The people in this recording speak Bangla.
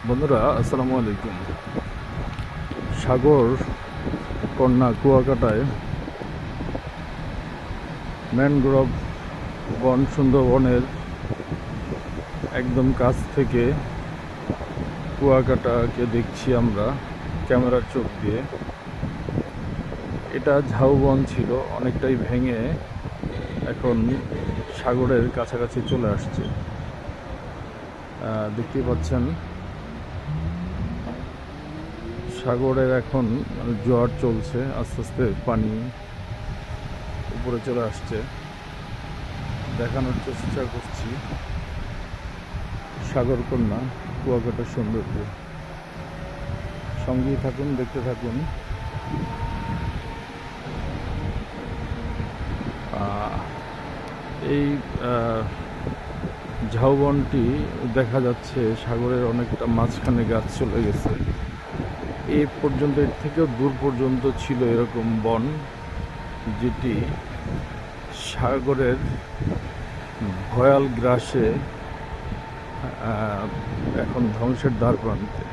বন্ধুরা আসসালামু আলাইকুম। সাগর কন্যা কুয়াকাটায় ম্যানগ্রোভ বন সুন্দরবনের একদম কাছ থেকে কুয়াকাটাকে দেখছি আমরা ক্যামেরার চোখ দিয়ে। এটা ঝাউবন ছিল, অনেকটাই ভেঙে এখন সাগরের কাছাকাছি চলে আসছে। দেখতেই পাচ্ছেন সাগরের এখন জোয়ার চলছে, আস্তে আস্তে পানি উপরে চলে আসছে। দেখানোর চেষ্টা করছি সাগরকন্যা কুয়াকাটার সৌন্দর্য। সঙ্গেই থাকুন, দেখতে থাকুন। এই ঝাউবনটি দেখা যাচ্ছে সাগরের অনেকটা মাঝখানে গাছ চলে গেছে। এই পর্যন্ত, এর থেকেও দূর পর্যন্ত ছিল এরকম বন, যেটি সাগরের ভয়াল গ্রাসে এখন ধ্বংসের দ্বার প্রান্তে।